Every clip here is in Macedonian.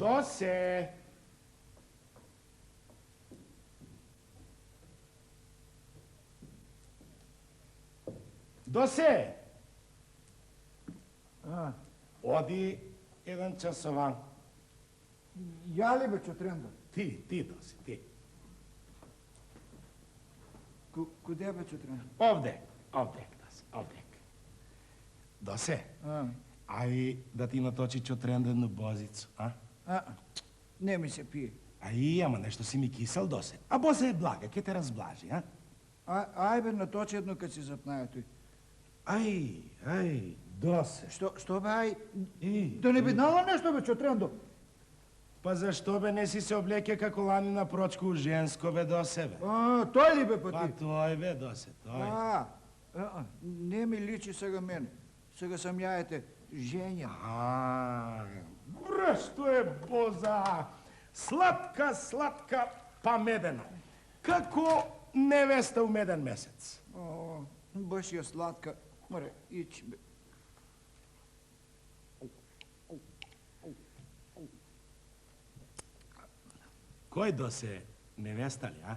Досе! Досе! Оди еден часован. Ја ли бе, Чотрендо? Ти, Досе, ти. Куде бе, Чотрендо? Овде, Досе, овде. Досе, ај да ти наточи Чотрендо едну бозицу, а? Не ми се пие. Ај, ама нешто си ми кисел, Досе. А Бозе е блага, ке те разблажи, а? Ај бе, наточи едно кад си запнаја тој. Ај, Досе. Што бе, ај? Да не би знала нешто бе, Чотрендо? Па зашто бе не си се облеке како лани на прочку у женско бе, Досе бе? Тој ли бе па ти? Па тој бе, Досе, тој. Не ми личи сега мене. Сега сам јаете женја. Бре, што е Боза? Сладка, па медена. Како невеста у меден месец. Баш ја сладка. Море, ич бе. Кој Досе, невеста ли, а?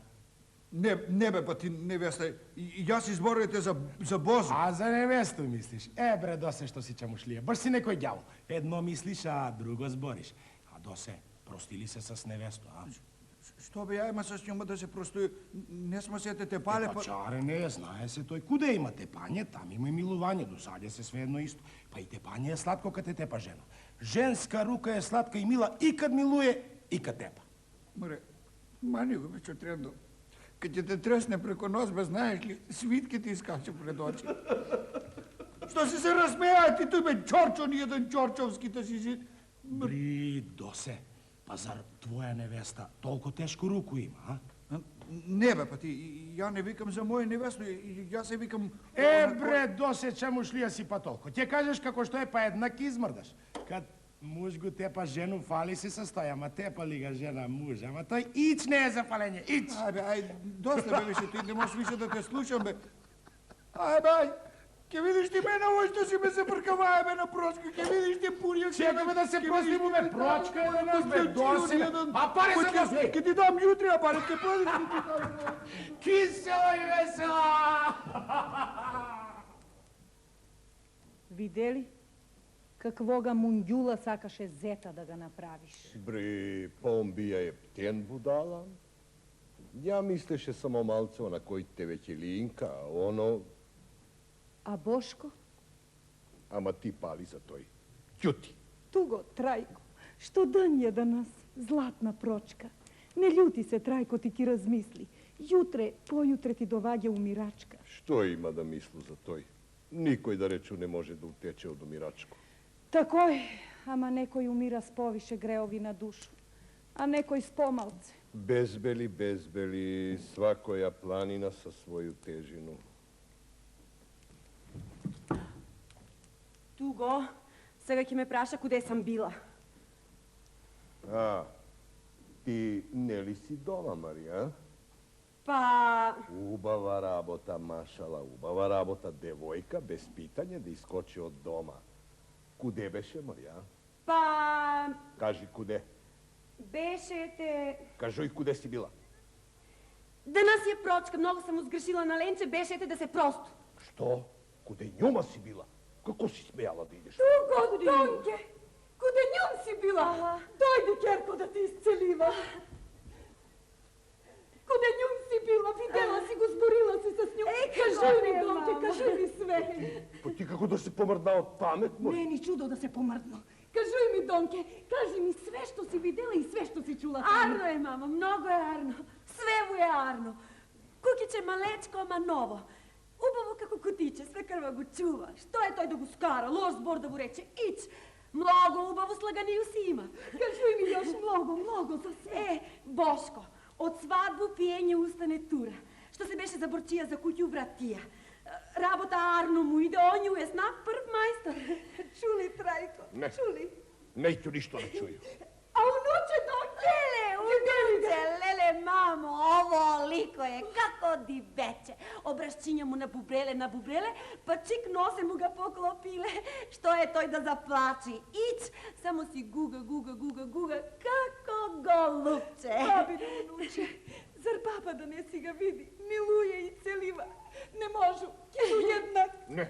Не бе, па ти невеста. Јас изборувате за Бозу. А за невесту мислиш? Бре, Досе, што си чамушлија. Баш си некој ѓавол. Едно мислиш, а друго збориш. А Досе, простили се с невесту, а? Што бе, ја има с njom да се простуи? Не сме се те тепале, па... Чаре, не, знае се тој. Куде има тепање, там има и милување. Досаѓа се све едно исто. Па и тепање е сладко кад те тепа жена. Женска рука е сладка и мила и кад милуе, и кад тепа. Море, мани го бе, Чотрендо. Кад ќе те тресне преко нос, бе, знаеш ли, свит ке ти искача пред очи. Што си се разсмеја ти тој бе, Чорчо, ни еден Чорчовските си... Бри, Досе, па зар твоја невеста толку тешко руку има, а? Не бе, па ти, ја не викам за моја невеста, ја се викам... Бре, Досе, чамушлија си па толку. Ќе кажеш како што е, па еднак измрдаш. Кад муж го тепа жену, фали се состоја, ама тепа ли га жена муж, ама тој ич не е за фалење, ич! Ајде, доста бе више, ти не можеш више да те слушам, бе. Ајде, ке видиш ти мене ово што си ме се пркаваја, бе, на прочка, ке видиш ти пурија... Чекаме да се простимо, бе, прочка е да нас, бе, Досе, а пари се Досе! Ке ти дам јутре, а пари ке падиш, ке ти дам... Кисела и весела! Видели? Каквога мундјула сакаше зета да ga направиш. Бре, па он бија ептен будала. Ја мислеше само малце на кој те веќе линка, оно... А Бошко? Ама ти пали за тој. Ќути. Туго, Трајко, што ден е данас, златна прочка. Не љути се, Трајко, ти ки размисли. Јутре, појутре ти доваѓа умирачка. Што има да мислу за тој? Никој да речу не може да утече од умирачко. Такој, ама некој умира с повише греови на душу, а некој с помалце. Безбели, свакоја планина со своју тежину. Туго, сега ќе ме праша куде сам била. Ти не ли си дома, Марија? Па... Убава работа, машала, убава работа. Девојка, без питање, да искочи од дома. Куде беше, Марија? Па... Кажи, куде? Бешете... Кажи, куде си била? Денас е прочка, многу сам узгрешила на ленче, бешете да се просто. Што? Куде њума си била? Како си смејала да идеш? Туго, Донке! Куде њум си била? Дојди, Керко, да те исцелива. Куде њум си била? Видела си го, зборила си с њум. Кажи ми, Донке, кажи ми све. Па ти како да се помрдна од памет, мој? Не е ни чудо да се помрдно. Кажи ми, Донке, кажи ми све што си видела и све што си чула. Арно е, мамо, многу е арно. Све му е арно. Кукиче малечко, ама ново. Убаво како кутиче, све крва го чува. Што е тој да го скара, лош збор да му рече, ич. Многу убаво слаганију си има. Кажи ми још многу за се. Бошко, од свадбу пиење устане тура. Што се беше за борчија за куќу вратија. Работа арно му иде, он ју е знак прв мајстор. Чули, Трајко, не. Чули? Неќу ништо да чуju. А унуче Донке? Леле, мамо, ово Оволико е, како дивече. Обрашчиња му на бубреле, па чик носе му ga поклопиле. Што е тој да заплачи? Ич, само си гуга, како голубче. Бабино унуче, зар баба да не си ga види? Милуе и целива. Не можу, ќе су еднак. Не,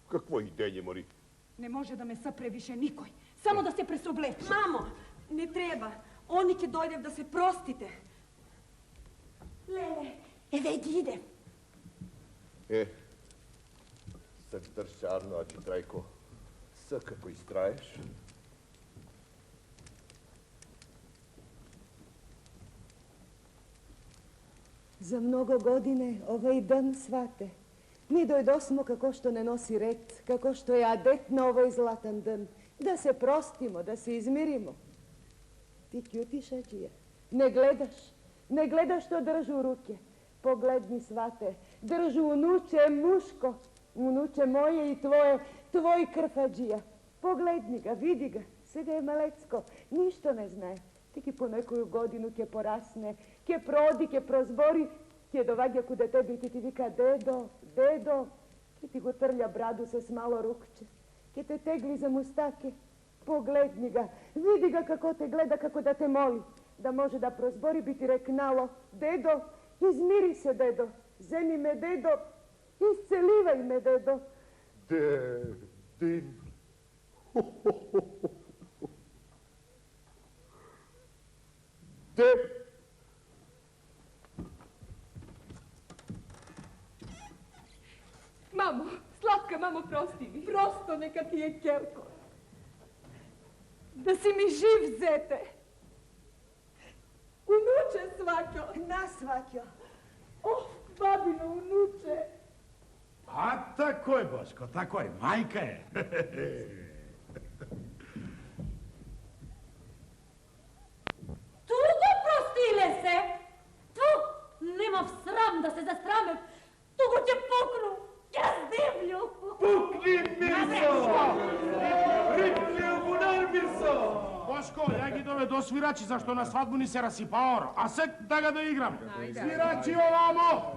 какво идење, Мори? Не може да ме сапре више никој. Само да се пресоблече. Мамо, не треба. Они ќе дојдев да се простите. Леле, еве ги идем. Сак држарно, аки Трајко. Сак како истраеш. За много године овај ден свате. Ми дојдосмо како што не носи ред, како што е адет на овој златен ден. Да се простимо, да се измиримо. Ти кјутиш, Аџија. Не гледаш што држу руке. Погледни, свате, држу унуче мушко. Унуче моје и твој крв, Аџија. Погледни ga, види ga. Сега е малецко, ништо не знае. Ти ки по некоју годину ќе порасне, ќе проди, ќе прозбори, ќе доваѓа куде тебе и ќе ти вика дедо, ќе ти го трља браду с мало рукче, ќе те тегли за мустаке. Погледни ga, види ga како те гледа, како да те моли, да може да прозбори, би ти рекнало, дедо, измири се, дедо, земи ме, дедо, isцеливај ме, дедо. Дедин. Мамо, сладка мамо, прости ми. Просто нека ти е керко. Да си ми жив, зете. Унуче, сваќо. На, сваќо. Оф, бабино, унуче. А такој, Бошко, такој, мајка е. Ту го простиле се. Ту, немав срам да се засрамев. Ту го ќе пукну. Ќе здивлю. Пукни мисо! Рикни бунар мисо! Бошко, ја ги доведо свирачи, зашто на свадбу ни се расипа оро. А сек да ga да играм. Свирачи овамо!